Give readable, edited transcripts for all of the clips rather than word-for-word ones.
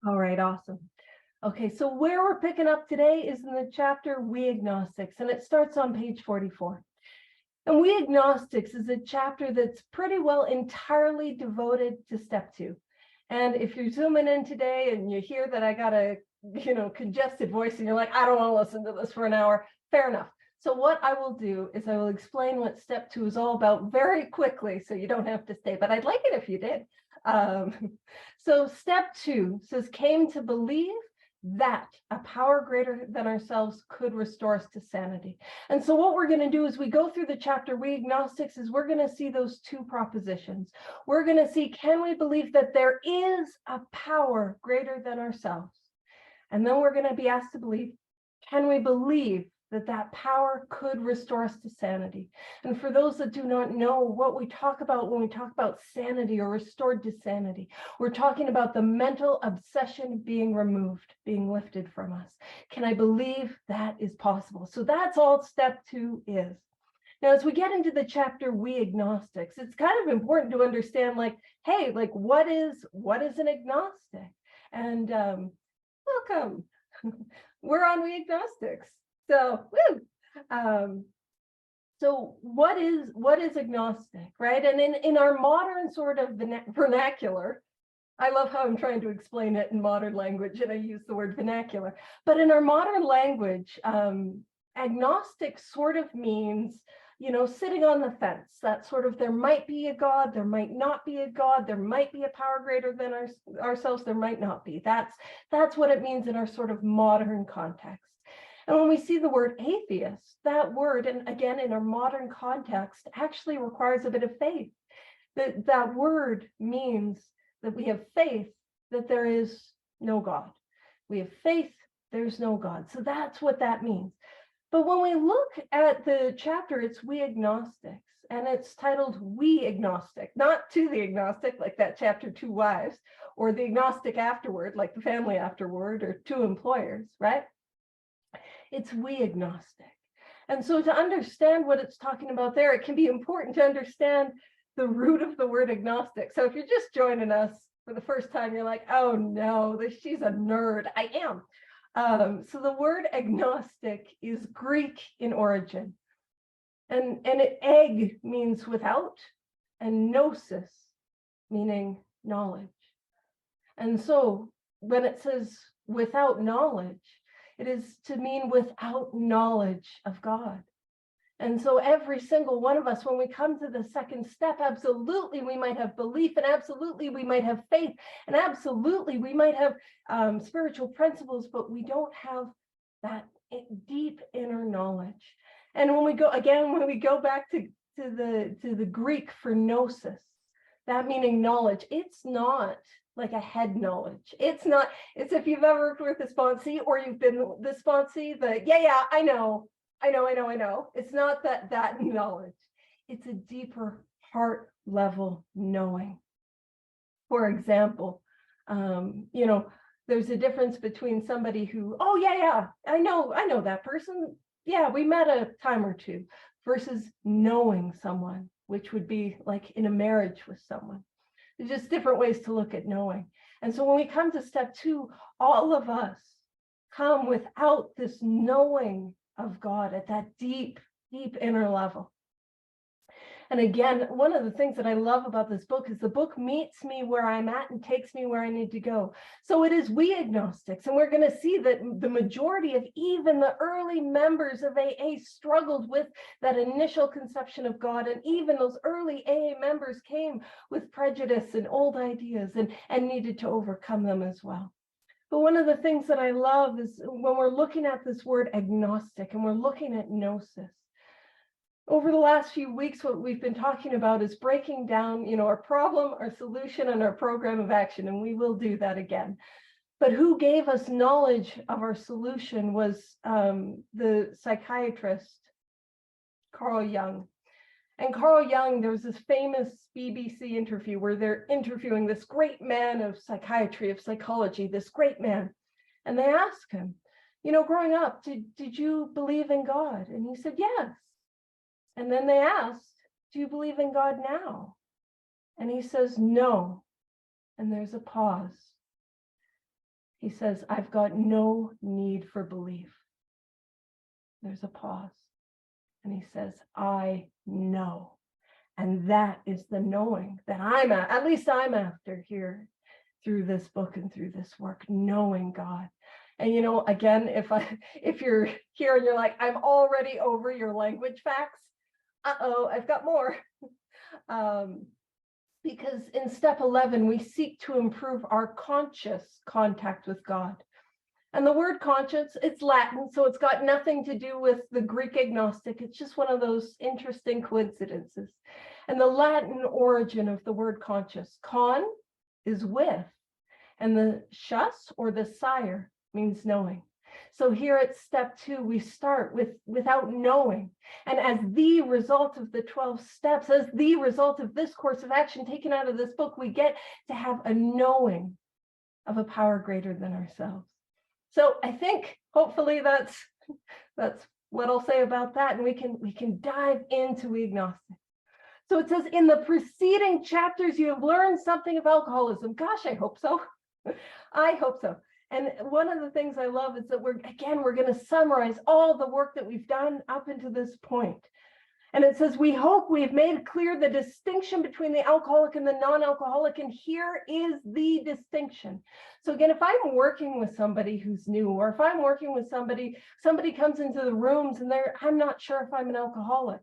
All right, awesome. Okay, so where we're picking up today is in the chapter We Agnostics, and it starts on page 44. And We Agnostics is a chapter that's pretty well entirely devoted to step 2. And if you're zooming in today and you hear that I got a congested voice and you're like, I don't want to listen to this for an hour, fair enough. So what I will do is I will explain what step 2 is all about very quickly so you don't have to stay, but I'd like it if you did. So step 2 says, came to believe that a power greater than ourselves could restore us to sanity. And so what we're going to do as we go through the chapter We Agnostics is we're going to see those two propositions. We're going to see, can we believe that there is a power greater than ourselves? And then we're going to be asked to believe, can we believe that that power could restore us to sanity? And for those that do not know what we talk about when we talk about sanity or restored to sanity, we're talking about the mental obsession being removed, being lifted from us. Can I believe that is possible? So that's all step 2 is. Now, as we get into the chapter We Agnostics, it's kind of important to understand, like, hey, like what is an agnostic? And welcome. We're on We Agnostics. So, woo! So what is agnostic, right? And in our modern sort of vernacular, I love how I'm trying to explain it in modern language, and I use the word vernacular. But in our modern language, agnostic sort of means, sitting on the fence. That sort of, there might be a God, there might not be a God, there might be a power greater than ourselves, there might not be. That's what it means in our sort of modern context. And when we see the word atheist, that word, and again, in our modern context, actually requires a bit of faith. That word means that we have faith that there is no God. We have faith, there's no God. So that's what that means. But when we look at the chapter, it's We Agnostics, and it's titled We Agnostic, not To the Agnostic, like that chapter 2 Wives, or the agnostic afterward, like the family afterward, or 2 employers, right? It's We Agnostic. And so to understand what it's talking about there, it can be important to understand the root of the word agnostic. So if you're just joining us for the first time, you're like, oh no, she's a nerd. I am. So the word agnostic is Greek in origin. And egg means without, and gnosis meaning knowledge. And so when it says without knowledge, it is to mean without knowledge of God. And so every single one of us, when we come to the second step, absolutely we might have belief, and absolutely we might have faith, and absolutely we might have spiritual principles, but we don't have that deep inner knowledge. And when we go back to the Greek for gnosis, that meaning knowledge, it's not like a head knowledge. It's if you've ever worked with a sponsee, or you've been the sponsee, I know. It's not that knowledge. It's a deeper heart level knowing. For example, there's a difference between somebody who, I know that person. Yeah, we met a time or two, versus knowing someone, which would be like in a marriage with someone. There's just different ways to look at knowing. And so when we come to step 2, all of us come without this knowing of God at that deep, deep inner level. And again, one of the things that I love about this book is the book meets me where I'm at and takes me where I need to go. So it is We Agnostics, and we're going to see that the majority of even the early members of AA struggled with that initial conception of God, and even those early AA members came with prejudice and old ideas and needed to overcome them as well. But one of the things that I love is when we're looking at this word agnostic and we're looking at gnosis. Over the last few weeks, what we've been talking about is breaking down, our problem, our solution, and our program of action, and we will do that again. But who gave us knowledge of our solution was the psychiatrist, Carl Jung. And Carl Jung, there was this famous BBC interview where they're interviewing this great man of psychiatry, of psychology, this great man. And they asked him, growing up, did you believe in God? And he said, yes. And then they asked, do you believe in God now? And he says, no. And there's a pause. He says, I've got no need for belief. There's a pause. And he says, I know. And that is the knowing that at least I'm after here through this book and through this work, knowing God. And again, if you're here and you're like, I'm already over your language facts, I've got more. Because in step 11, we seek to improve our conscious contact with God. And the word conscience, it's Latin, so it's got nothing to do with the Greek agnostic. It's just one of those interesting coincidences. And the Latin origin of the word conscious, con is with, and the chus or the sire means knowing. So here at step 2, we start without knowing. And as the result of the 12 steps, as the result of this course of action taken out of this book, we get to have a knowing of a power greater than ourselves. So I think hopefully that's what I'll say about that, and we can dive into We Agnostics. So it says, in the preceding chapters, you have learned something of alcoholism. Gosh, I hope so. I hope so. And one of the things I love is that we're going to summarize all the work that we've done up until this point. And it says, we hope we've made clear the distinction between the alcoholic and the non-alcoholic. And here is the distinction. So again, if I'm working with somebody who's new, or if I'm working with somebody comes into the rooms and I'm not sure if I'm an alcoholic.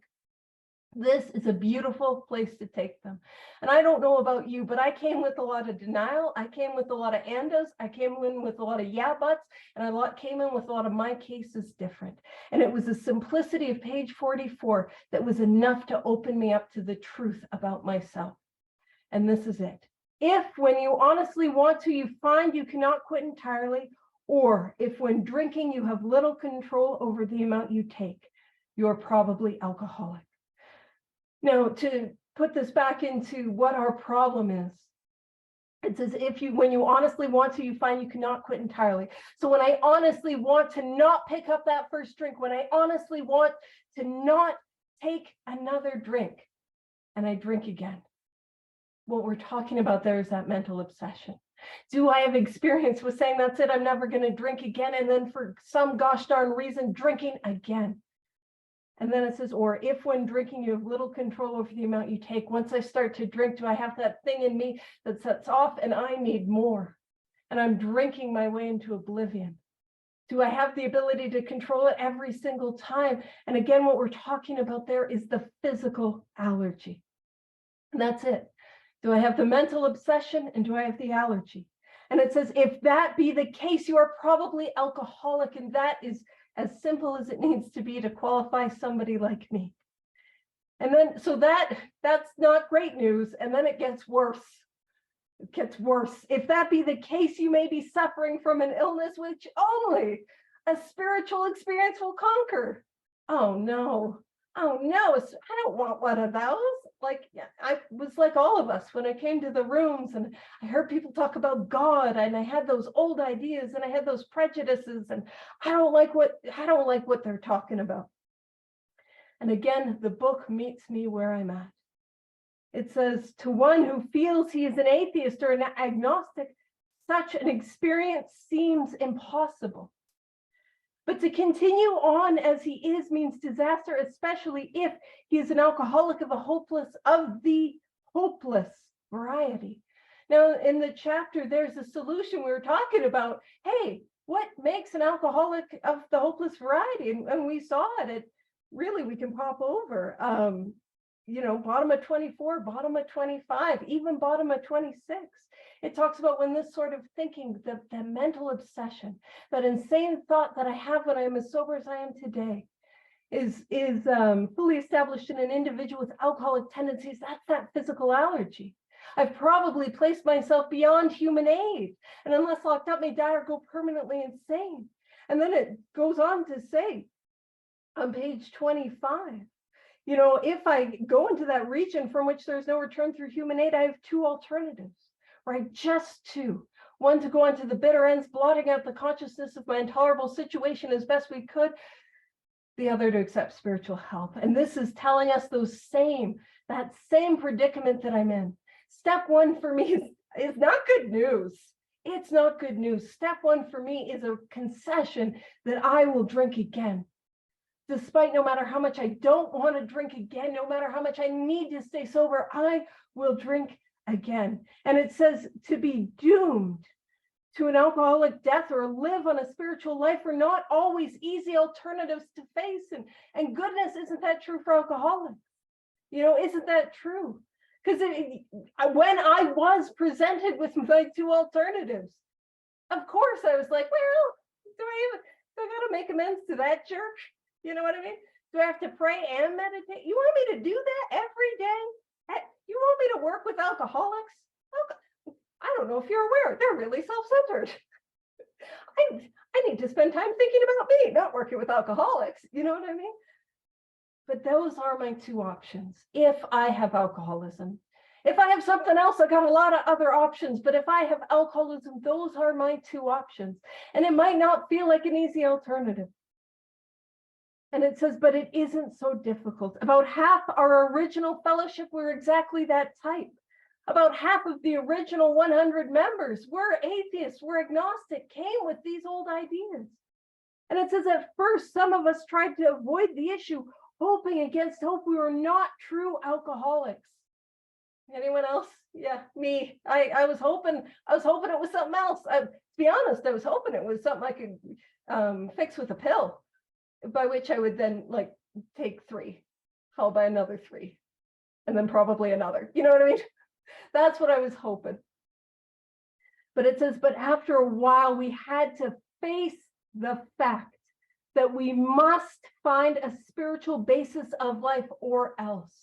This is a beautiful place to take them. And I don't know about you, but I came with a lot of denial. I came with a lot of andas. I came in with a lot of yeah buts, and I came in with a lot of my case is different. And it was the simplicity of page 44 that was enough to open me up to the truth about myself. And this is it. If when you honestly want to, you find you cannot quit entirely, or if when drinking you have little control over the amount you take, you're probably alcoholic. Now, to put this back into what our problem is, it says, when you honestly want to, you find you cannot quit entirely. So when I honestly want to not pick up that first drink, when I honestly want to not take another drink, and I drink again, what we're talking about there is that mental obsession. Do I have experience with saying, that's it, I'm never going to drink again, and then for some gosh darn reason, drinking again? And then it says, or if when drinking, you have little control over the amount you take. Once I start to drink, do I have that thing in me that sets off and I need more? And I'm drinking my way into oblivion. Do I have the ability to control it every single time? And again, what we're talking about there is the physical allergy. And that's it. Do I have the mental obsession and do I have the allergy? And it says, if that be the case, you are probably alcoholic, and that is as simple as it needs to be to qualify somebody like me. And then, so that's not great news. And then it gets worse. It gets worse. If that be the case, you may be suffering from an illness which only a spiritual experience will conquer. Oh no. Oh no, I don't want one of those. I was like all of us when I came to the rooms and I heard people talk about God, and I had those old ideas and I had those prejudices, and I don't like what they're talking about. And again, the book meets me where I'm at. It says, to one who feels he is an atheist or an agnostic, such an experience seems impossible. But to continue on as he is means disaster, especially if he is an alcoholic of the hopeless variety. Now, in the chapter, there's a solution. We were talking about, hey, what makes an alcoholic of the hopeless variety? And we saw it. Really, we can pop over, bottom of 24, bottom of 25, even bottom of 26. It talks about when this sort of thinking, the mental obsession, that insane thought that I have when I am as sober as I am today, is fully established in an individual with alcoholic tendencies. That's that physical allergy. I've probably placed myself beyond human aid, and unless locked up, may die or go permanently insane. And then it goes on to say on page 25, if I go into that region from which there's no return through human aid, I have two alternatives. Right, just two. One, to go on to the bitter ends, blotting out the consciousness of my intolerable situation as best we could. The other, to accept spiritual help. And this is telling us that same predicament that I'm in. Step one for me is not good news. it's not good news. Step one for me is a concession that I will drink again. Despite no matter how much I don't want to drink again, no matter how much I need to stay sober, I will drink again. And it says to be doomed to an alcoholic death or live on a spiritual life are not always easy alternatives to face. And goodness, isn't that true for alcoholics? Isn't that true? Because when I was presented with my two alternatives, of course I was like, well, do I got to make amends to that jerk? You know what I mean? Do I have to pray and meditate? You want me to do that every day? You want me to work with alcoholics? I don't know if you're aware, they're really self-centered. I need to spend time thinking about me, not working with alcoholics. You know what I mean? But those are my two options. If I have alcoholism, if I have something else, I got a lot of other options. But if I have alcoholism, those are my two options. And it might not feel like an easy alternative. And it says, but it isn't so difficult. About half our original fellowship were exactly that type. About half of the original 100 members were atheists, were agnostic, came with these old ideas. And it says at first, some of us tried to avoid the issue, hoping against hope we were not true alcoholics. Anyone else? Yeah, me. I was hoping it was something else. To be honest, I was hoping it was something I could fix with a pill, by which I would then take 3, followed by another 3, and then probably another. You know what I mean? That's what I was hoping. But it says, but after a while, we had to face the fact that we must find a spiritual basis of life or else.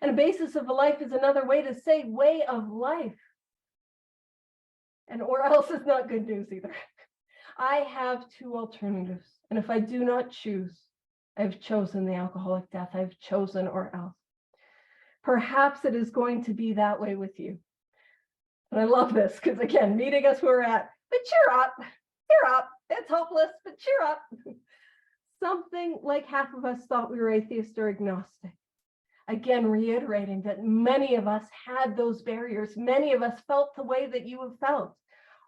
And a basis of a life is another way to say way of life. And or else is not good news either. I have 2 alternatives. And if I do not choose, I've chosen the alcoholic death. I've chosen or else. Perhaps it is going to be that way with you. And I love this because, again, meeting us where we're at. But cheer up. It's hopeless, but cheer up. Something like half of us thought we were atheist or agnostic. Again, reiterating that many of us had those barriers. Many of us felt the way that you have felt.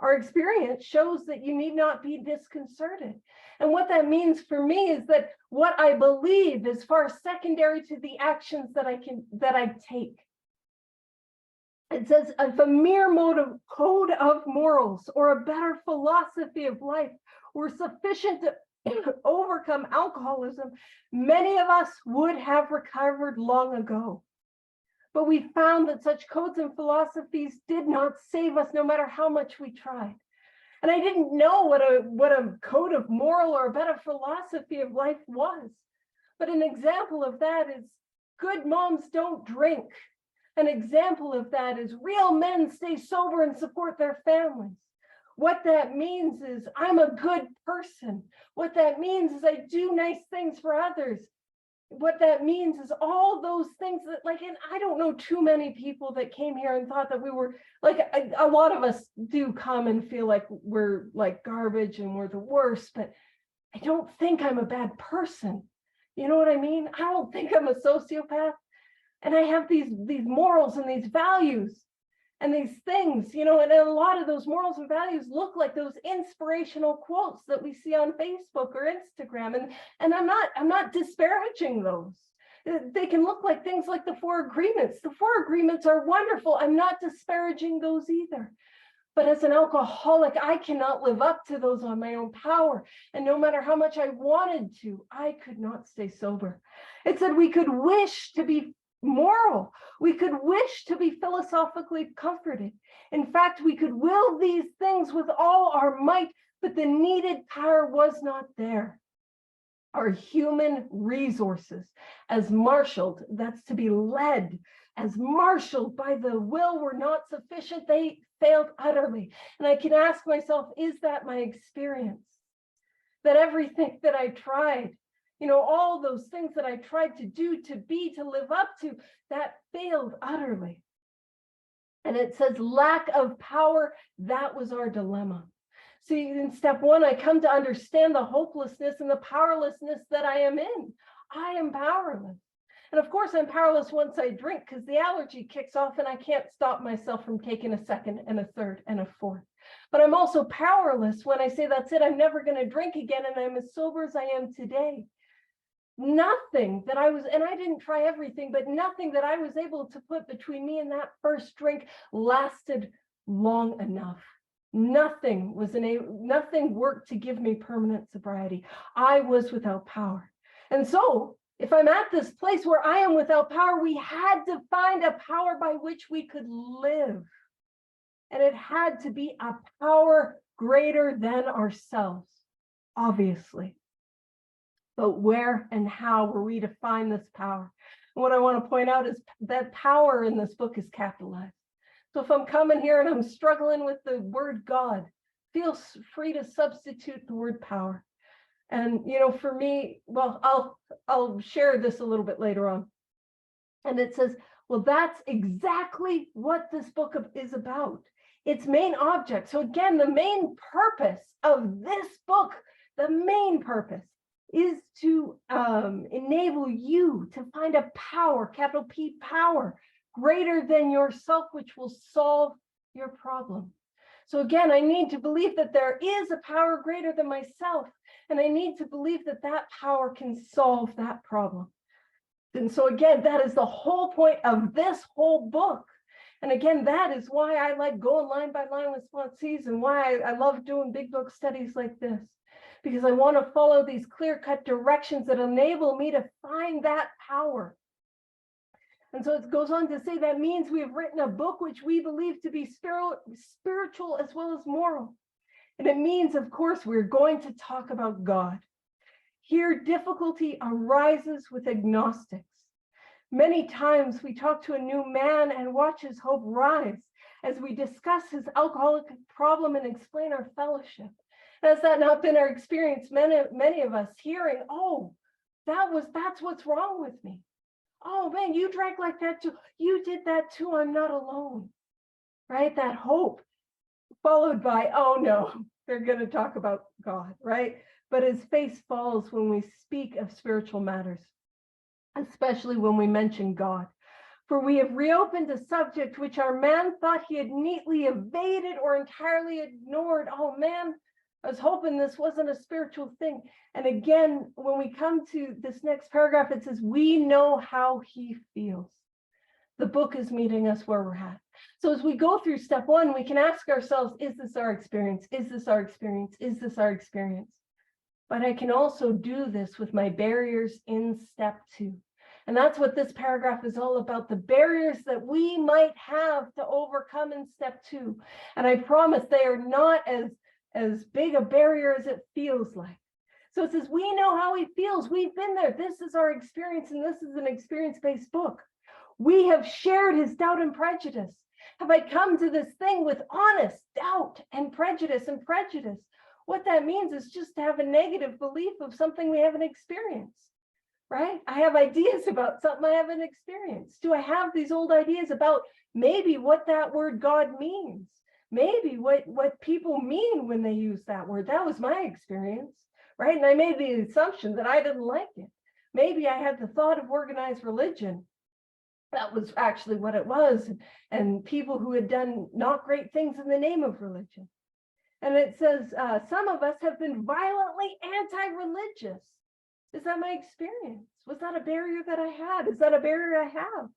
Our experience shows that you need not be disconcerted. And what that means for me is that what I believe is far secondary to the actions that I take. It says, if a mere code of morals or a better philosophy of life were sufficient to overcome alcoholism, many of us would have recovered long ago. But we found that such codes and philosophies did not save us, no matter how much we tried. And I didn't know what a code of moral or a better philosophy of life was. But an example of that is good moms don't drink. An example of that is real men stay sober and support their families. What that means is I'm a good person. What that means is I do nice things for others. What that means is all those things that and I don't know too many people that came here and thought that we were a lot of us do come and feel like we're garbage and we're the worst, but I don't think I'm a bad person. You know what I mean? I don't think I'm a sociopath. And I have these morals and these values and these things, and a lot of those morals and values look like those inspirational quotes that we see on Facebook or Instagram. And I'm not disparaging those. They can look like things like the 4 agreements. The 4 agreements are wonderful. I'm not disparaging those either. But as an alcoholic, I cannot live up to those on my own power. And no matter how much I wanted to, I could not stay sober. It said we could wish to be moral. We could wish to be philosophically comforted. In fact, we could will these things with all our might, but the needed power was not there. Our human resources, as marshaled, that's to be led, as marshaled by the will, were not sufficient. They failed utterly. And I can ask myself, is that my experience? That everything that I tried, all those things that I tried to do, to be, to live up to, that failed utterly. And it says lack of power, that was our dilemma. See, in step 1, I come to understand the hopelessness and the powerlessness that I am in. I am powerless. And of course, I'm powerless once I drink because the allergy kicks off and I can't stop myself from taking a second and a third and a fourth. But I'm also powerless when I say, that's it, I'm never going to drink again, and I'm as sober as I am today. Nothing that I was, and I didn't try everything, but nothing that I was able to put between me and that first drink lasted long enough. Nothing worked to give me permanent sobriety. I was without power. And so if I'm at this place where I am without power, we had to find a power by which we could live. And it had to be a power greater than ourselves, obviously. But where and how were we to find this power? And what I want to point out is that power in this book is capitalized. So if I'm coming here and I'm struggling with the word God, feel free to substitute the word power. And, for me, well, I'll share this a little bit later on. And it says, well, that's exactly what this book is about. Its main object. So again, the main purpose of this book, the main purpose is to enable you to find a power, capital P power, greater than yourself, which will solve your problem. So again, I need to believe that there is a power greater than myself, and I need to believe that that power can solve that problem. And so again, that is the whole point of this whole book. And again, that is why I like going line by line with sponsees, and why I love doing big book studies like this, because I want to follow these clear-cut directions that enable me to find that power. And so it goes on to say that means we have written a book which we believe to be spiritual as well as moral. And it means, of course, we're going to talk about God. Here, difficulty arises with agnostics. Many times we talk to a new man and watch his hope rise as we discuss his alcoholic problem and explain our fellowship. Has that not been our experience? Many of us hearing, oh, that's what's wrong with me. Oh man, you drank like that too. You did that too. I'm not alone. Right? That hope followed by, oh no, they're going to talk about God, right? But his face falls when we speak of spiritual matters, especially when we mention God. For we have reopened a subject which our man thought he had neatly evaded or entirely ignored. Oh man, I was hoping this wasn't a spiritual thing. And again, when we come to this next paragraph, it says, we know how he feels. The book is meeting us where we're at. So as we go through step one, we can ask ourselves, is this our experience? Is this our experience? Is this our experience? But I can also do this with my barriers in step two. And that's what this paragraph is all about, the barriers that we might have to overcome in step two. And I promise they are not as big a barrier as it feels like. So it says, we know how he feels. We've been there. This is our experience, and this is an experience-based book. We have shared his doubt and prejudice. Have I come to this thing with honest doubt and prejudice? And prejudice, what that means is just to have a negative belief of something we haven't experienced, right? I have ideas about something I haven't experienced. Do I have these old ideas about maybe what that word God means? Maybe what people mean when they use that word. That was my experience, right? And I made the assumption that I didn't like it. Maybe I had the thought of organized religion. That was actually what it was. And people who had done not great things in the name of religion. And it says, some of us have been violently anti-religious. Is that my experience? Was that a barrier that I had? Is that a barrier I have?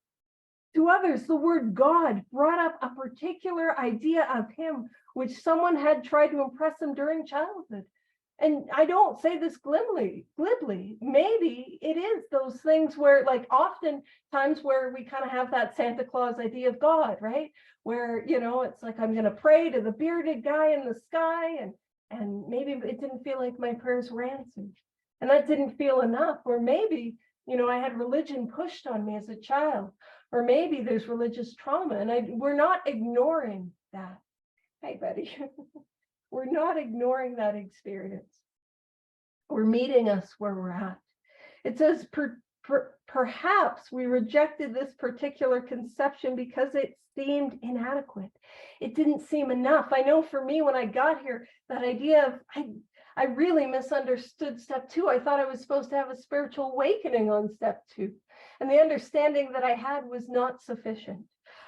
To others, the word God brought up a particular idea of him, which someone had tried to impress them during childhood. And I don't say this glibly. Maybe it is those things where, like, often times where we kind of have that Santa Claus idea of God, right? Where, it's like, I'm going to pray to the bearded guy in the sky, and maybe it didn't feel like my prayers were answered. And that didn't feel enough. Or maybe, I had religion pushed on me as a child. Or maybe there's religious trauma, and we're not ignoring that. Hey, buddy, we're not ignoring that experience. We're meeting us where we're at. It says, perhaps we rejected this particular conception because it seemed inadequate. It didn't seem enough. I know for me, when I got here, that idea of, I really misunderstood step two. I thought I was supposed to have a spiritual awakening on step two. And the understanding that I had was not sufficient.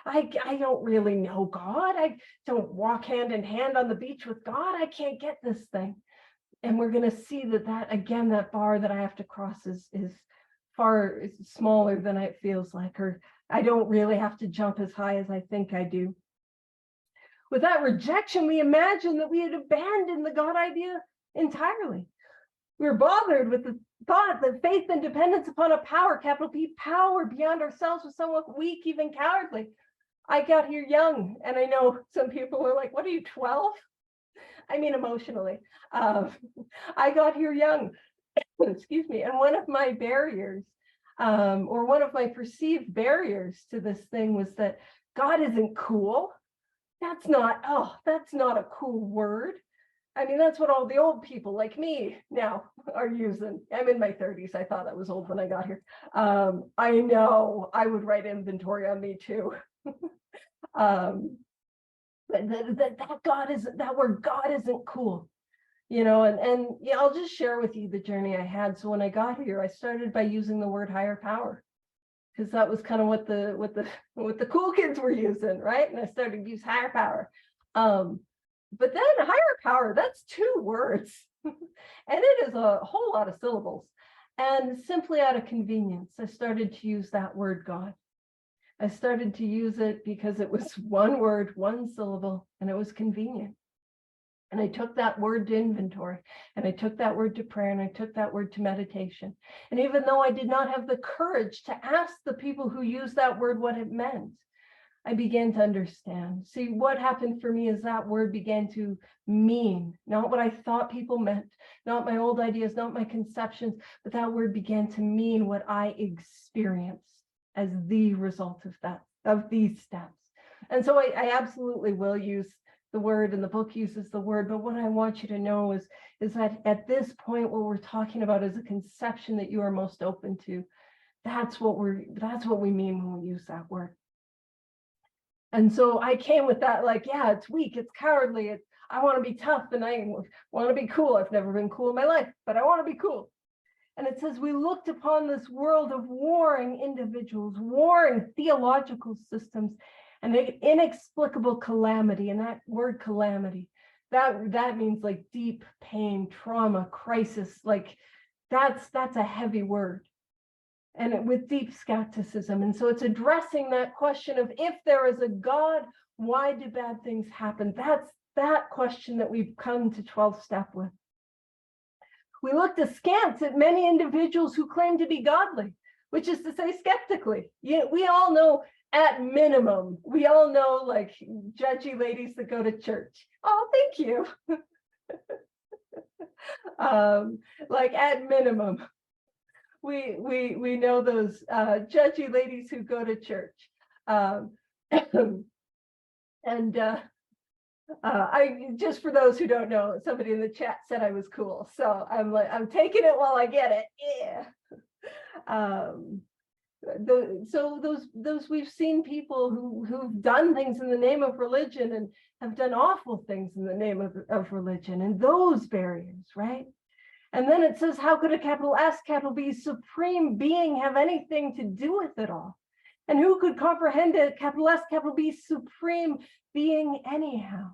I don't really know God. I don't walk hand in hand on the beach with God. I can't get this thing. And we're going to see that again, that bar that I have to cross is far smaller than it feels like, or I don't really have to jump as high as I think I do. With that rejection, we imagine that we had abandoned the God idea entirely. We were bothered with the thought that faith and dependence upon a power, capital P, power beyond ourselves, was somewhat weak, even cowardly. I got here young, and I know some people are like, what are you, 12? I mean, emotionally. I got here young, excuse me, and one of my barriers, or one of my perceived barriers to this thing was that God isn't cool. That's not a cool word. I mean, that's what all the old people like me now are using. I'm in my 30s. I thought I was old when I got here. I know I would write inventory on me too. That word God isn't cool, and yeah, I'll just share with you the journey I had. So when I got here, I started by using the word higher power, because that was kind of what the cool kids were using, right? And I started to use higher power. But then higher power, that's 2 words, and it is a whole lot of syllables. And simply out of convenience, I started to use that word God. I started to use it because it was 1 word, 1 syllable, and it was convenient. And I took that word to inventory, and I took that word to prayer, and I took that word to meditation. And even though I did not have the courage to ask the people who used that word what it meant, I began to understand. See, what happened for me is that word began to mean, not what I thought people meant, not my old ideas, not my conceptions, but that word began to mean what I experienced as the result of these steps. And so I absolutely will use the word, and the book uses the word, but what I want you to know is that at this point, what we're talking about is a conception that you are most open to. That's what we mean when we use that word. And so I came with that, like, yeah, it's weak, it's cowardly, I want to be tough, and I want to be cool. I've never been cool in my life, but I want to be cool. And it says, we looked upon this world of warring individuals, warring theological systems, and inexplicable calamity. And that word calamity, that means like deep pain, trauma, crisis, like that's a heavy word. And with deep skepticism. And so it's addressing that question of, if there is a God, why do bad things happen? That's that question that we've come to 12th step with. We looked askance at many individuals who claim to be godly, which is to say skeptically. We all know, at minimum, we all know, like, judgy ladies that go to church. Oh, thank you. Like, at minimum, we know those judgy ladies who go to church. And I, just for those who don't know, somebody in the chat said I was cool, so I'm taking it while I get it. Yeah. So those we've seen people who've done things in the name of religion and have done awful things in the name of religion, and those barriers, right? And then it says, how could a capital S, capital B, supreme being have anything to do with it all? And who could comprehend a capital S, capital B, supreme being anyhow?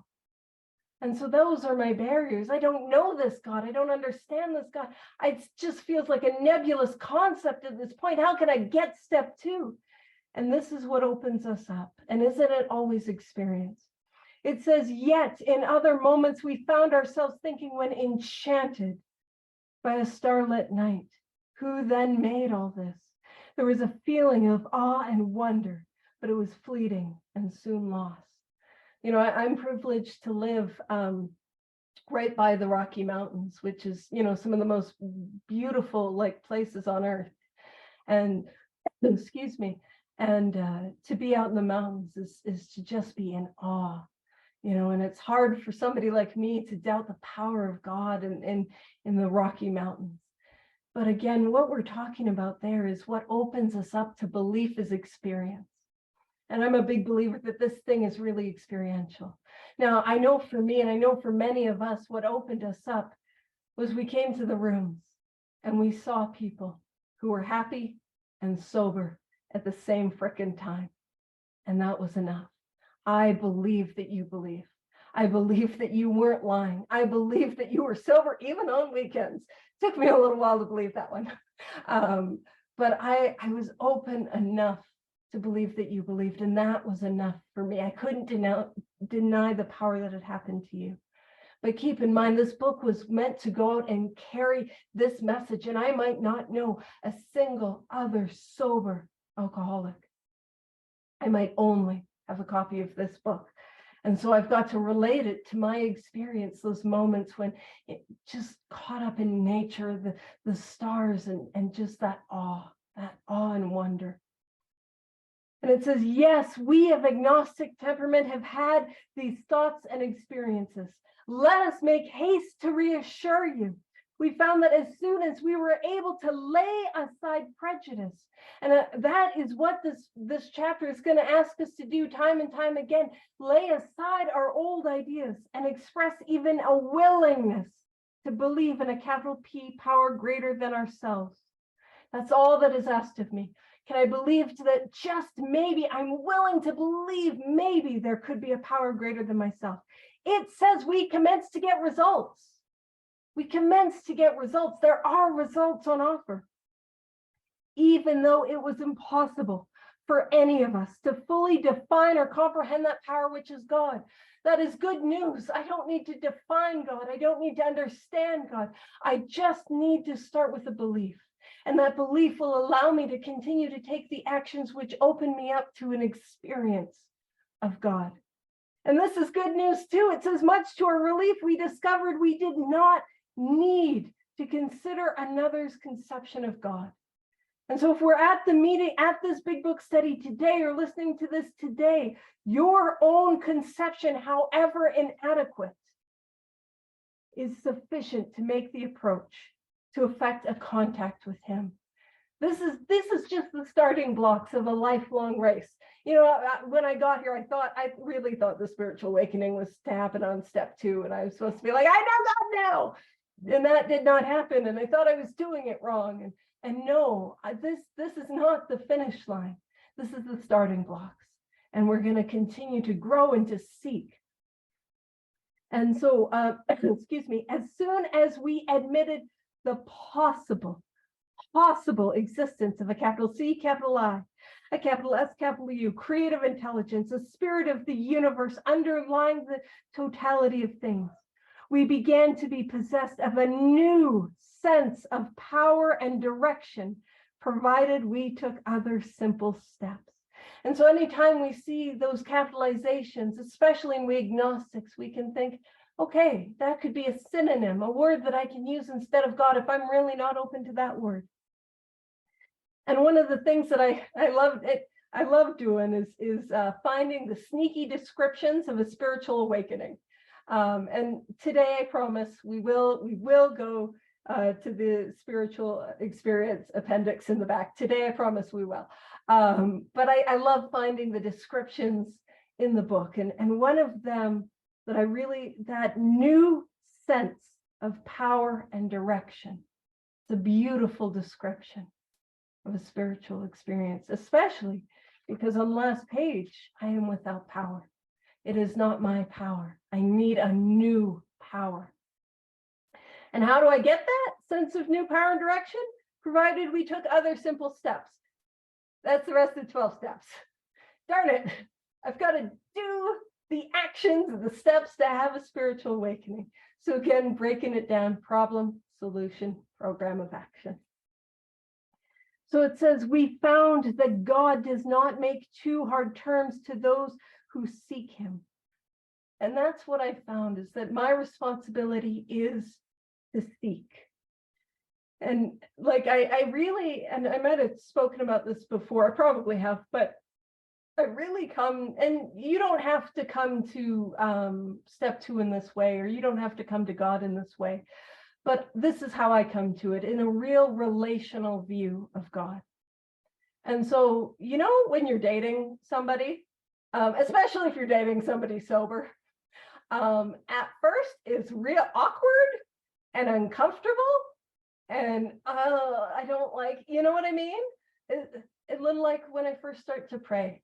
And so those are my barriers. I don't know this God. I don't understand this God. It just feels like a nebulous concept at this point. How can I get step 2? And this is what opens us up. And isn't it always experience? It says, yet in other moments we found ourselves thinking, when enchanted by a starlit night, who then made all this? There was a feeling of awe and wonder, but it was fleeting and soon lost. I'm privileged to live right by the Rocky Mountains, which is, some of the most beautiful places on earth. And excuse me, and to be out in the mountains is to just be in awe. And it's hard for somebody like me to doubt the power of God in the Rocky Mountains. But again, what we're talking about there is what opens us up to belief is experience. And I'm a big believer that this thing is really experiential. Now, I know for me, and I know for many of us, what opened us up was we came to the rooms and we saw people who were happy and sober at the same frickin' time. And that was enough. I believe that you believe. I believe that you weren't lying. I believe that you were sober even on weekends. Took me a little while to believe that one. But I was open enough to believe that you believed, and that was enough for me. I couldn't deny the power that had happened to you. But keep in mind, this book was meant to go out and carry this message, and I might not know a single other sober alcoholic. I might only have a copy of this book. And so I've got to relate it to my experience, those moments when it just caught up in nature, the stars, and just that awe and wonder. And it says, yes, we of agnostic temperament have had these thoughts and experiences. Let us make haste to reassure you. We found that as soon as we were able to lay aside prejudice, and that is what this chapter is going to ask us to do time and time again, lay aside our old ideas and express even a willingness to believe in a capital P power greater than ourselves. That's all that is asked of me. Can I believe that just maybe, I'm willing to believe maybe there could be a power greater than myself. It says we commence to get results. We commence to get results. There are results on offer. Even though it was impossible for any of us to fully define or comprehend that power which is God. That is good news. I don't need to define God. I don't need to understand God. I just need to start with a belief. And that belief will allow me to continue to take the actions which open me up to an experience of God. And this is good news too. It says, much to our relief, we discovered we did not need to consider another's conception of God. And so if we're at the meeting, at this big book study today, or listening to this today, your own conception, however inadequate, is sufficient to make the approach to effect a contact with him. This is just the starting blocks of a lifelong race. You know, when I got here, I really thought the spiritual awakening was to happen on step 2, and I was supposed to be like, I know God now. And that did not happen, and I thought I was doing it wrong. And no, this is not the finish line. This is the starting blocks. And we're going to continue to grow and to seek. And so, excuse me, as soon as we admitted the possible existence of a capital C, capital I, a capital S, capital U, creative intelligence, a spirit of the universe underlying the totality of things, we began to be possessed of a new sense of power and direction, provided we took other simple steps. And so anytime we see those capitalizations, especially in We Agnostics, we can think, okay, that could be a synonym, a word that I can use instead of God if I'm really not open to that word. And one of the things that I love doing is finding the sneaky descriptions of a spiritual awakening. And today, I promise, we will go to the Spiritual Experience Appendix in the back. Today, I promise we will. But I love finding the descriptions in the book. And one of them that new sense of power and direction, it's a beautiful description of a spiritual experience, especially because on the last page, I am without power. It is not my power. I need a new power. And how do I get that sense of new power and direction? Provided we took other simple steps. That's the rest of the 12 steps. Darn it, I've got to do the actions and the steps to have a spiritual awakening. So again, breaking it down, problem, solution, program of action. So it says, we found that God does not make too hard terms to those who seek him. And that's what I found, is that my responsibility is to seek. And like I really, and I might have spoken about this before, I probably have, but I really come, and you don't have to come to step 2 in this way, or you don't have to come to God in this way. But this is how I come to it, in a real relational view of God. And so, you know, when you're dating somebody, especially if you're dating somebody sober, at first it's real awkward and uncomfortable. And I don't like, you know what I mean? It's a little like when I first start to pray.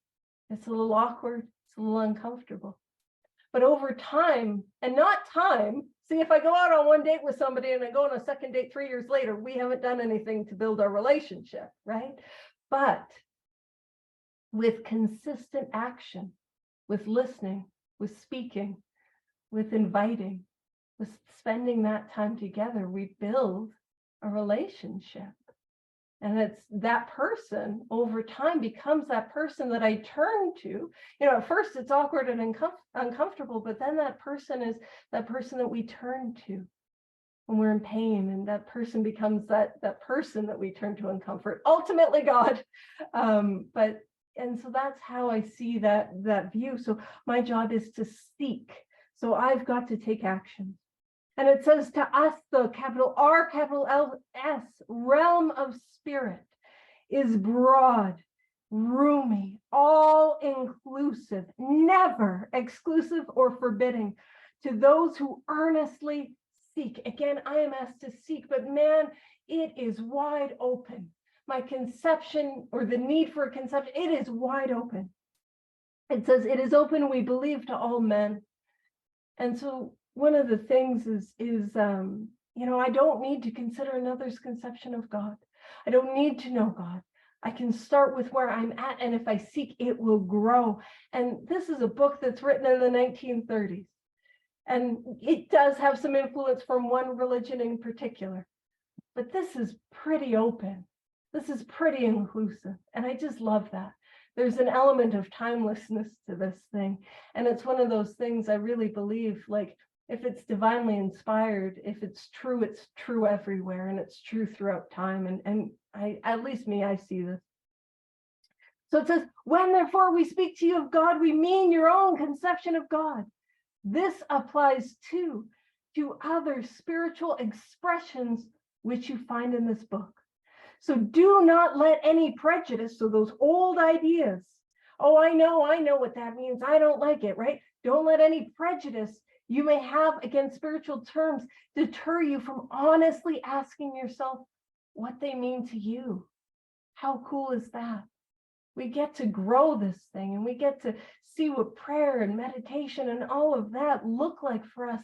It's a little awkward. It's a little uncomfortable. But over time, and not time, see, if I go out on one date with somebody and I go on a second date 3 years later, we haven't done anything to build our relationship, right? But with consistent action, with listening, with speaking, with inviting, with spending that time together, we build a relationship. And it's that person over time becomes that person that I turn to. You know, at first it's awkward and uncomfortable, but then that person is that person that we turn to when we're in pain, and that person becomes that person that we turn to in comfort, ultimately God. And so that's how I see that view. So my job is to seek. So I've got to take action. And it says to us, the capital R, capital L, S, realm of spirit is broad, roomy, all inclusive, never exclusive or forbidding to those who earnestly seek. Again, I am asked to seek, but man, it is wide open. My conception, or the need for a conception, it is wide open. It says it is open, we believe, to all men. And so one of the things is you know, I don't need to consider another's conception of God. I don't need to know God. I can start with where I'm at, and if I seek, it will grow. And this is a book that's written in the 1930s. And it does have some influence from one religion in particular. But this is pretty open. This is pretty inclusive. And I just love that. There's an element of timelessness to this thing. And it's one of those things I really believe, like, if it's divinely inspired, if it's true everywhere, and it's true throughout time. And I, at least me, I see this. So it says, when therefore we speak to you of God, we mean your own conception of God. This applies too to other spiritual expressions which you find in this book. So do not let any prejudice, so those old ideas, oh, I know what that means, I don't like it, right? Don't let any prejudice you may have against spiritual terms deter you from honestly asking yourself what they mean to you. How cool is that? We get to grow this thing, and we get to see what prayer and meditation and all of that look like for us,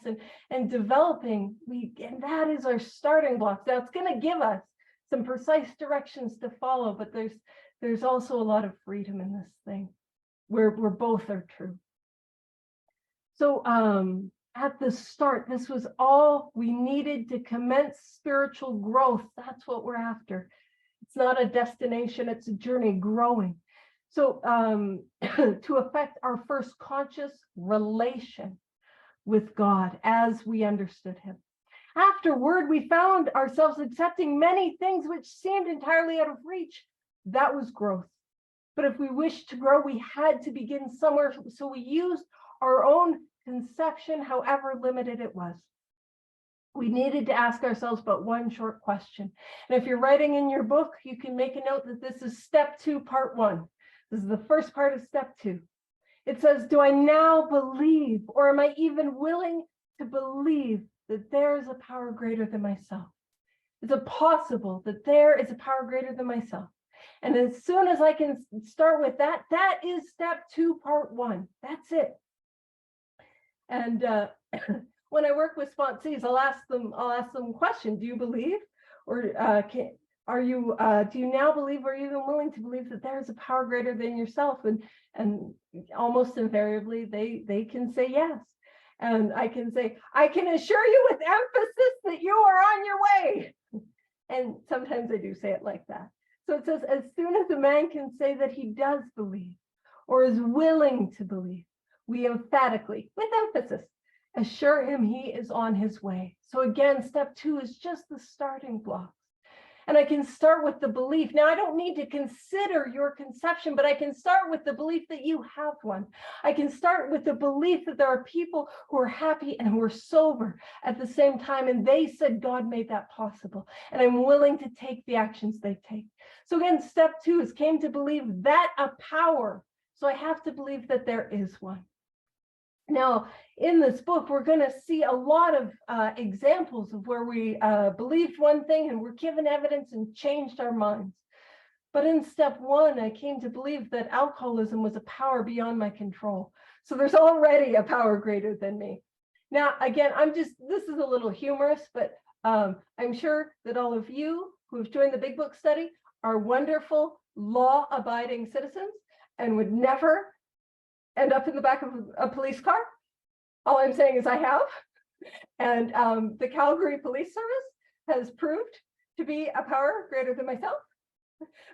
and developing, and that is our starting block. Now it's going to give us some precise directions to follow, but there's also a lot of freedom in this thing where both are true. So at the start, this was all we needed to commence spiritual growth. That's what we're after. It's not a destination, it's a journey, growing. So to affect our first conscious relation with God as we understood him. Afterward, we found ourselves accepting many things which seemed entirely out of reach. That was growth. But if we wished to grow, we had to begin somewhere. So we used our own conception, however limited it was. We needed to ask ourselves but one short question. And if you're writing in your book, you can make a note that this is step 2, part 1. This is the first part of step 2. It says, do I now believe, or am I even willing to believe that there is a power greater than myself? Is it possible that there is a power greater than myself? And as soon as I can start with that, that is step 2, part 1. That's it. And when I work with sponsees, I'll ask them a question. Do you believe, or do you now believe, or are you even willing to believe that there is a power greater than yourself? And almost invariably they can say yes. And I can say, I can assure you with emphasis that you are on your way. And sometimes I do say it like that. So it says, as soon as a man can say that he does believe or is willing to believe, we emphatically, with emphasis, assure him he is on his way. So again, step 2 is just the starting blocks. And I can start with the belief. Now, I don't need to consider your conception, but I can start with the belief that you have one. I can start with the belief that there are people who are happy and who are sober at the same time. And they said God made that possible. And I'm willing to take the actions they take. So again, step 2 is came to believe that a power. So I have to believe that there is one. Now, in this book, we're going to see a lot of examples of where we believed one thing and were given evidence and changed our minds. But in step one, I came to believe that alcoholism was a power beyond my control. So there's already a power greater than me. Now, again, this is a little humorous, but I'm sure that all of you who have joined the Big Book study are wonderful, law-abiding citizens and would never end up in the back of a police car. All I'm saying is I have. And the Calgary Police Service has proved to be a power greater than myself,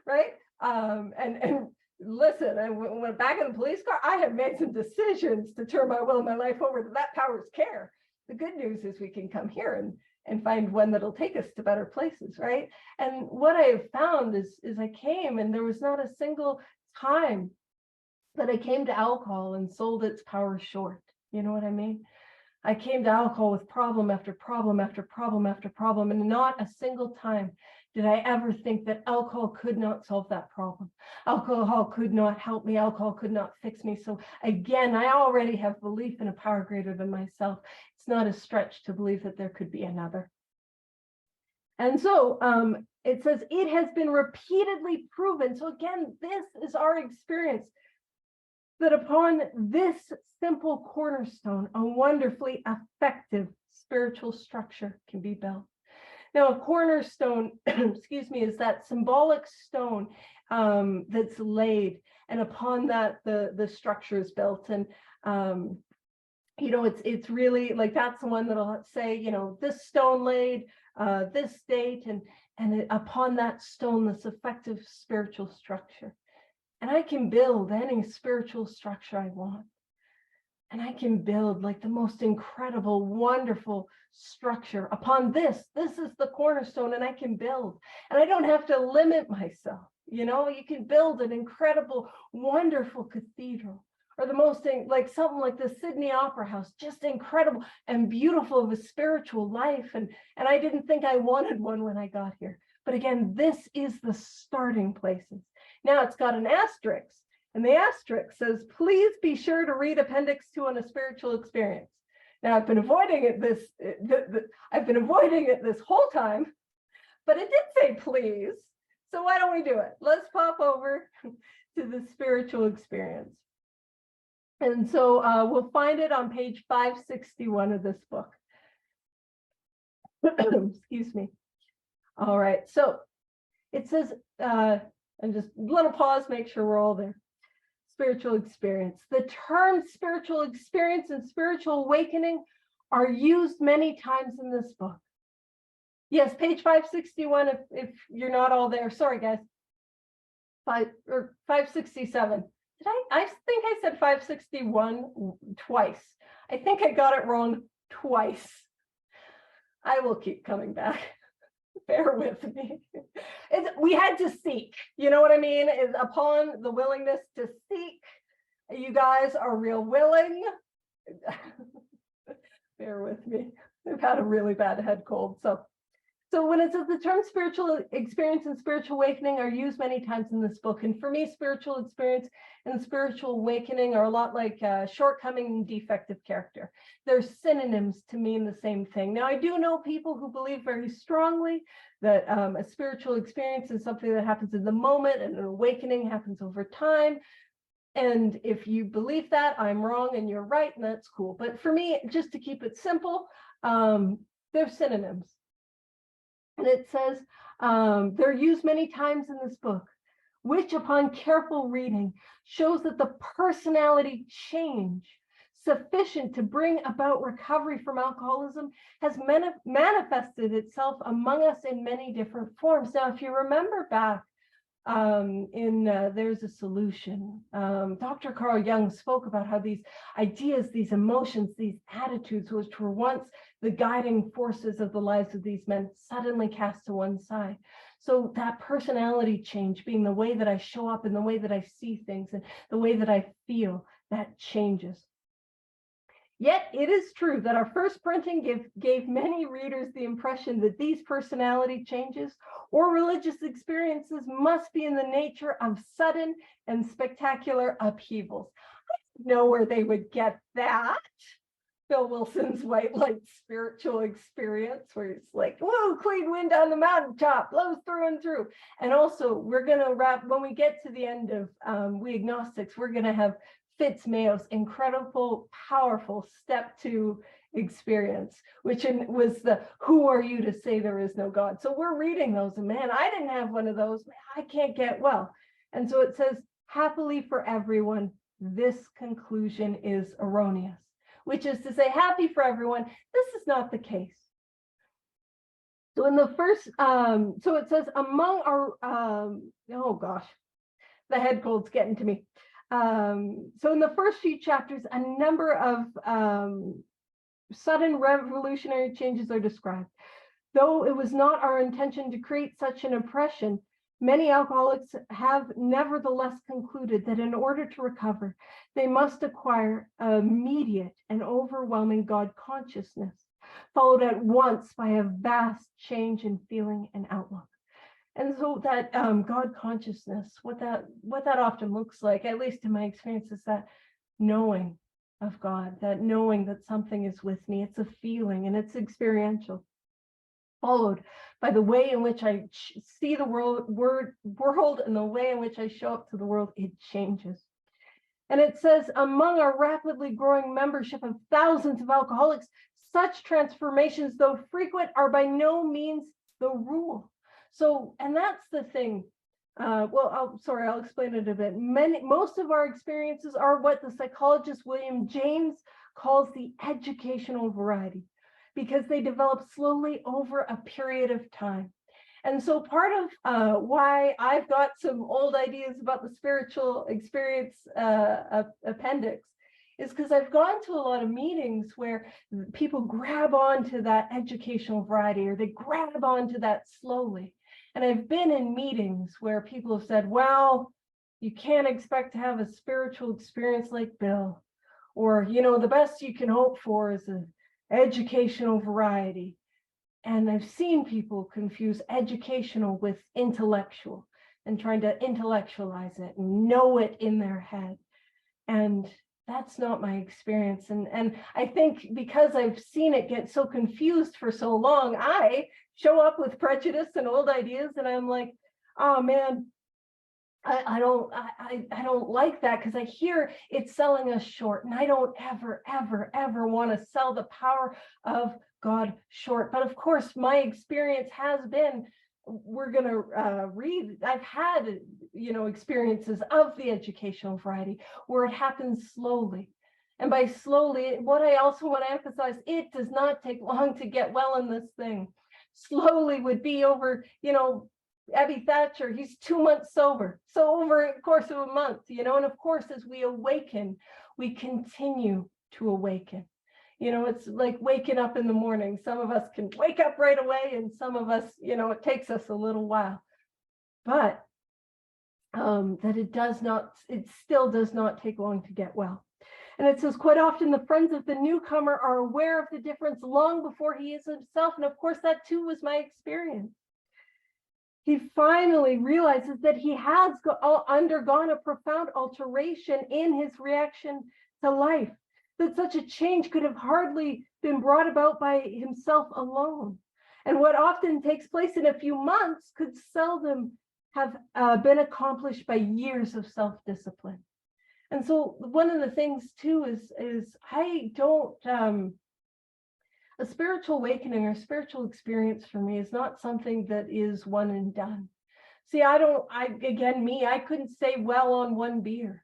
right? And listen, I went back in the police car. I have made some decisions to turn my will and my life over to that power's care. The good news is we can come here and find one that'll take us to better places, right? And what I have found is I came and there was not a single time that I came to alcohol and sold its power short. You know what I mean? I came to alcohol with problem after problem after problem after problem, and not a single time did I ever think that alcohol could not solve that problem. Alcohol could not help me. Alcohol could not fix me. So again, I already have belief in a power greater than myself. It's not a stretch to believe that there could be another. And so it says, it has been repeatedly proven. So again, this is our experience, that upon this simple cornerstone, a wonderfully effective spiritual structure can be built. Now, a cornerstone, excuse me, is that symbolic stone that's laid, and upon that the structure is built. And you know, it's really like, that's the one that'll say, you know, this stone laid this date, and upon that stone, this effective spiritual structure. And I can build any spiritual structure I want. And I can build like the most incredible, wonderful structure upon this. This is the cornerstone, and I can build. And I don't have to limit myself. You know, you can build an incredible, wonderful cathedral, or the most, like something like the Sydney Opera House, just incredible and beautiful of a spiritual life. And I didn't think I wanted one when I got here. But again, this is the starting places. Now it's got an asterisk, and the asterisk says, please be sure to read Appendix 2 on a spiritual experience. Now I've been avoiding it this whole time, but it did say please. So why don't we do it? Let's pop over to the spiritual experience. And so we'll find it on page 561 of this book. Excuse me. All right, so it says, and just a little pause, make sure we're all there. Spiritual experience. The terms spiritual experience and spiritual awakening are used many times in this book. Yes, page 561, if you're not all there. Sorry, guys. 567. I think I said 561 twice. I think I got it wrong twice. I will keep coming back. Bear with me. We had to seek, you know what I mean? Is upon the willingness to seek. You guys are real willing. Bear with me. I've had a really bad head cold. So when it says the term spiritual experience and spiritual awakening are used many times in this book, and for me, spiritual experience and spiritual awakening are a lot like shortcoming and defective character. They're synonyms to mean the same thing. Now, I do know people who believe very strongly that a spiritual experience is something that happens in the moment, and an awakening happens over time. And if you believe that, I'm wrong and you're right, and that's cool. But for me, just to keep it simple, they're synonyms. And it says they're used many times in this book, which upon careful reading shows that the personality change sufficient to bring about recovery from alcoholism has manifested itself among us in many different forms. Now, if you remember back There's a Solution, Dr. Carl Jung spoke about how these ideas, these emotions, these attitudes, which were once the guiding forces of the lives of these men, suddenly cast to one side. So that personality change being the way that I show up and the way that I see things and the way that I feel, that changes. Yet it is true that our first printing gave many readers the impression that these personality changes or religious experiences must be in the nature of sudden and spectacular upheavals. I don't know where they would get that, Phil Wilson's White Light Spiritual Experience, where it's like, whoa, clean wind on the mountaintop, blows through and through. And also, we're going to wrap, when we get to the end of We Agnostics, we're going to have Fitzmayo's incredible, powerful step 2 experience, which was the who are you to say there is no God. So we're reading those, and man, I didn't have one of those. I can't get well. And so it says, happily for everyone, this conclusion is erroneous, which is to say, happy for everyone. This is not the case. So in the first, so it says among our, oh gosh, the head cold's getting to me. So in the first few chapters, a number of sudden revolutionary changes are described. Though it was not our intention to create such an impression, many alcoholics have nevertheless concluded that in order to recover, they must acquire immediate and overwhelming God consciousness, followed at once by a vast change in feeling and outlook. And so that God consciousness, what that often looks like, at least in my experience, is that knowing of God, that knowing that something is with me. It's a feeling and it's experiential, followed by the way in which I see the world and the way in which I show up to the world. It changes. And it says, among our rapidly growing membership of thousands of alcoholics, such transformations, though frequent, are by no means the rule. So, and that's the thing. I'll explain it a bit. Most of our experiences are what the psychologist William James calls the educational variety, because they develop slowly over a period of time. And so part of why I've got some old ideas about the Spiritual Experience Appendix is because I've gone to a lot of meetings where people grab onto that educational variety, or they grab onto that slowly. And I've been in meetings where people have said, well, you can't expect to have a spiritual experience like Bill, or, the best you can hope for is an educational variety. And I've seen people confuse educational with intellectual and trying to intellectualize it and know it in their head. And that's not my experience. And I think because I've seen it get so confused for so long, I show up with prejudice and old ideas, and I'm like, oh man, I don't like that, because I hear it's selling us short, and I don't ever want to sell the power of God short. But of course, my experience has been, we're going to read, I've had, experiences of the educational variety where it happens slowly. And by slowly, what I also want to emphasize, it does not take long to get well in this thing. Slowly would be over, Abby Thatcher, he's 2 months sober. So over the course of a month, and of course, as we awaken, we continue to awaken. It's like waking up in the morning. Some of us can wake up right away, and some of us, it takes us a little while. But that it still does not take long to get well. And it says, quite often the friends of the newcomer are aware of the difference long before he is himself. And of course, that too was my experience. He finally realizes that he has undergone a profound alteration in his reaction to life, that such a change could have hardly been brought about by himself alone. And what often takes place in a few months could seldom have been accomplished by years of self-discipline. And so one of the things too is I don't, a spiritual awakening or spiritual experience for me is not something that is one and done. See, I couldn't stay well on one beer,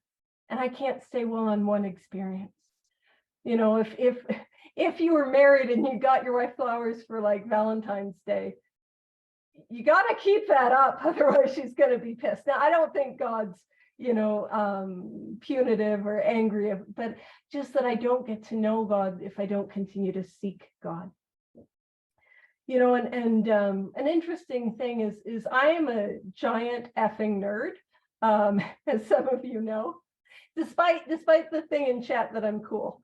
and I can't stay well on one experience. If you were married and you got your wife flowers for like Valentine's Day, you got to keep that up, otherwise she's going to be pissed. Now, I don't think God's punitive or angry, but just that I don't get to know God if I don't continue to seek God. An interesting thing is I am a giant effing nerd, as some of you know, despite the thing in chat that I'm cool.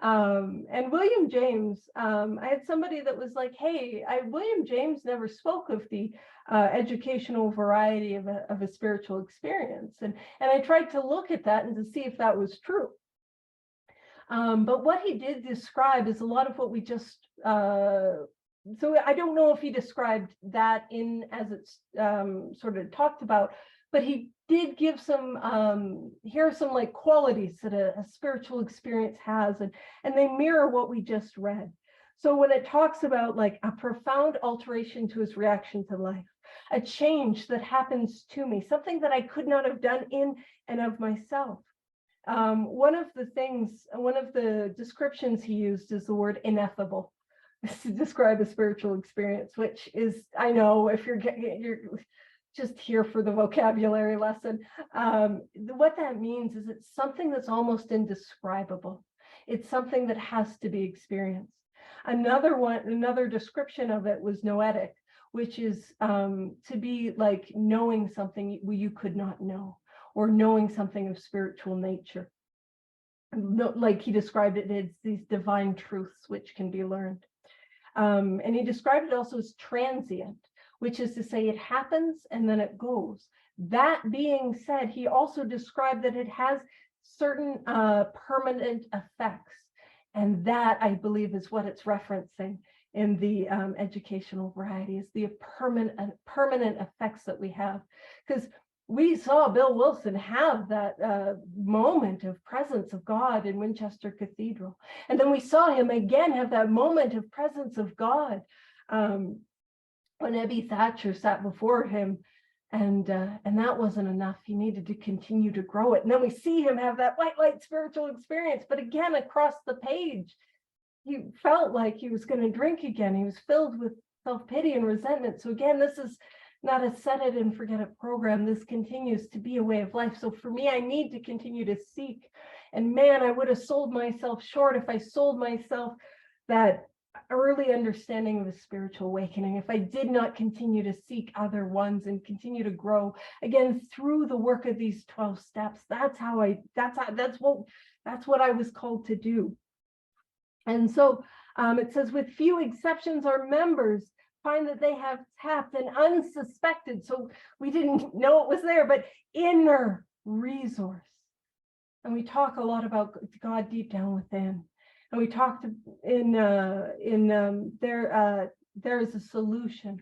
And William James, I had somebody that was like, hey, William James never spoke of the educational variety of a spiritual experience. And I tried to look at that and to see if that was true. But what he did describe is a lot of what we just, so I don't know if he described that in as it's sort of talked about, but he did give some, here are some like qualities that a spiritual experience has, and they mirror what we just read. So when it talks about like a profound alteration to his reaction to life, a change that happens to me, something that I could not have done in and of myself. One of the descriptions he used is the word ineffable to describe a spiritual experience, which is, I know if you're just here for the vocabulary lesson, what that means is it's something that's almost indescribable. It's something that has to be experienced. Another description of it was noetic, which is to be like knowing something you could not know, or knowing something of spiritual nature. Like he described it as these divine truths which can be learned. And he described it also as transient, which is to say it happens and then it goes. That being said, he also described that it has certain permanent effects. And that, I believe, is what it's referencing in the educational varieties, the permanent effects that we have. Because we saw Bill Wilson have that moment of presence of God in Winchester Cathedral. And then we saw him again have that moment of presence of God when Ebby Thatcher sat before him. And that wasn't enough. He needed to continue to grow it. And then we see him have that white light spiritual experience. But again, across the page, he felt like he was going to drink again. He was filled with self-pity and resentment. So again, this is not a set it and forget it program. This continues to be a way of life. So for me, I need to continue to seek. And man, I would have sold myself short if I sold myself that early understanding of the spiritual awakening, if I did not continue to seek other ones and continue to grow again through the work of these 12 steps. That's what I was called to do. And so it says, with few exceptions, our members find that they have tapped an unsuspected, so we didn't know it was there, but inner resource. And we talk a lot about God deep down within. And we talked there is a solution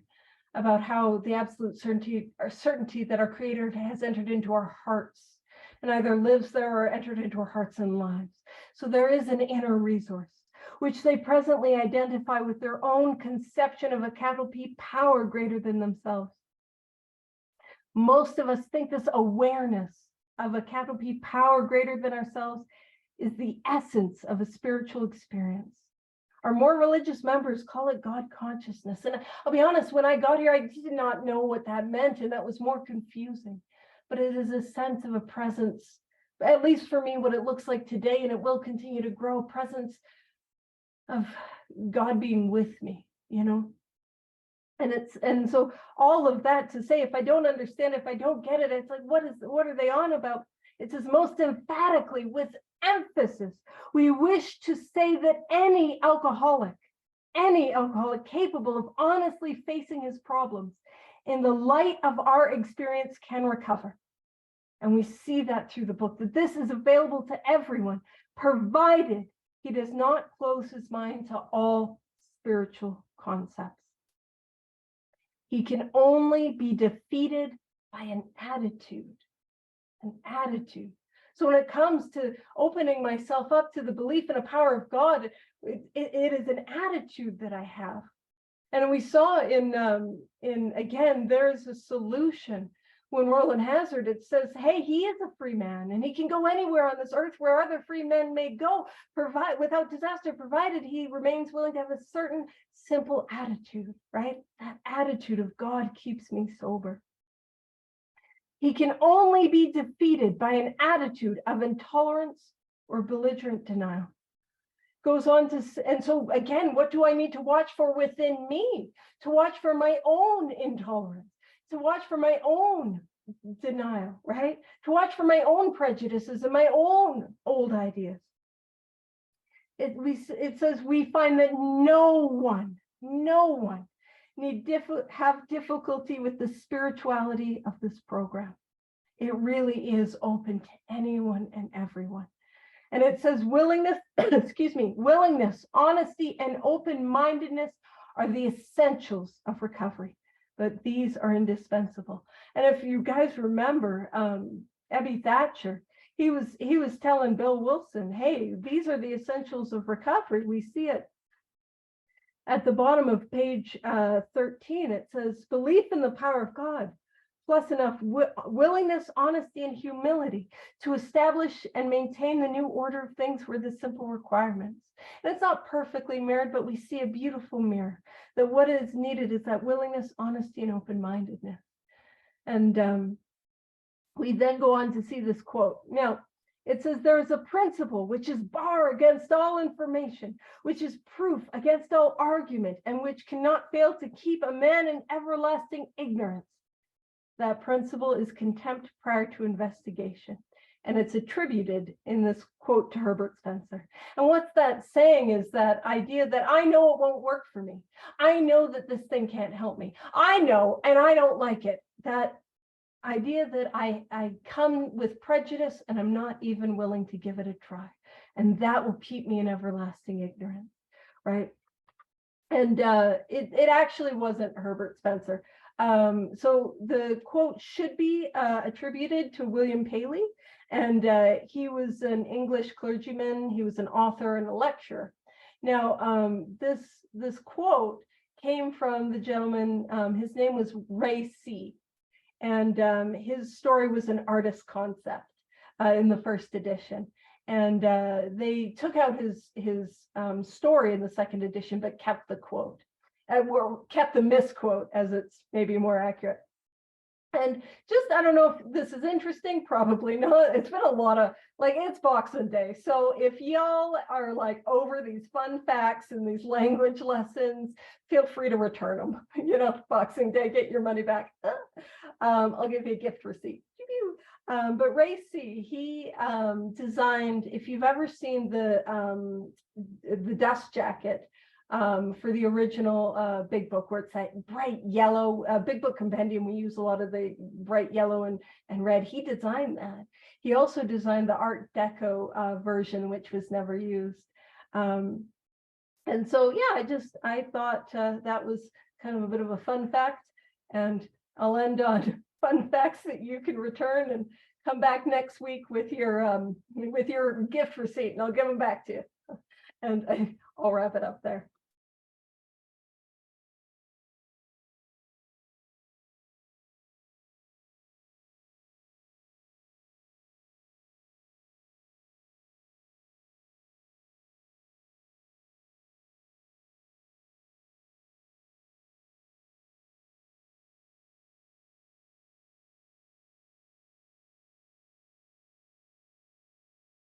about how the absolute certainty that our Creator has entered into our hearts and either lives there or entered into our hearts and lives. So there is an inner resource, which they presently identify with their own conception of a capital P power greater than themselves. Most of us think this awareness of a capital P power greater than ourselves is the essence of a spiritual experience. Our more religious members call it God consciousness. And I'll be honest, when I got here, I did not know what that meant, and that was more confusing. But it is a sense of a presence, at least for me, what it looks like today, and it will continue to grow, presence of God being with me, you know? And so all of that to say, if I don't understand, if I don't get it, it's like, what are they on about? It says most emphatically, with emphasis, we wish to say that any alcoholic capable of honestly facing his problems in the light of our experience can recover. And we see that through the book, that this is available to everyone, provided he does not close his mind to all spiritual concepts. He can only be defeated by an attitude. So when it comes to opening myself up to the belief in a power of God, it is an attitude that I have. And we saw in again, there's a solution. When Roland Hazard, it says, hey, he is a free man and he can go anywhere on this earth where other free men may go, without disaster, provided he remains willing to have a certain simple attitude, right? That attitude of God keeps me sober. He can only be defeated by an attitude of intolerance or belligerent denial. Goes on to, and so again, what do I need to watch for within me? To watch for my own intolerance, to watch for my own denial, right? To watch for my own prejudices and my own old ideas. It says we find that no one need have difficulty with the spirituality of this program. It really is open to anyone and everyone. And it says willingness, excuse me, willingness, honesty, and open-mindedness are the essentials of recovery, but these are indispensable. And if you guys remember, Ebby Thatcher, he was telling Bill Wilson, hey, these are the essentials of recovery. We see it at the bottom of page 13. It says belief in the power of God, plus enough willingness, honesty, and humility to establish and maintain the new order of things were the simple requirements. And it's not perfectly mirrored, but we see a beautiful mirror that what is needed is that willingness, honesty, and open-mindedness. And we then go on to see this quote. Now, it says, there is a principle which is bar against all information, which is proof against all argument, and which cannot fail to keep a man in everlasting ignorance. That principle is contempt prior to investigation. And it's attributed in this quote to Herbert Spencer. And what's that saying is that idea that I know it won't work for me. I know that this thing can't help me. I know, and I don't like it. That idea that I come with prejudice and I'm not even willing to give it a try. And that will keep me in everlasting ignorance, right? And it actually wasn't Herbert Spencer. So the quote should be attributed to William Paley, and he was an English clergyman. He was an author and a lecturer. Now, this quote came from the gentleman, his name was Ray C. And his story was an artist concept in the first edition. And they took out his story in the second edition, but kept the quote, or kept the misquote, as it's maybe more accurate. And just, I don't know if this is interesting, probably not. It's been a lot of, like, it's Boxing Day. So if y'all are like over these fun facts and these language lessons, feel free to return them. You know, Boxing Day, get your money back. I'll give you a gift receipt. But Ray C, he designed, if you've ever seen the dust jacket for the original Big Book, where it's that bright yellow, Big Book Compendium, we use a lot of the bright yellow and red. He designed that. He also designed the Art Deco version, which was never used. And so, yeah, I thought that was kind of a bit of a fun fact. And I'll end on fun facts that you can return and come back next week with your gift receipt, and I'll give them back to you. And I'll wrap it up there.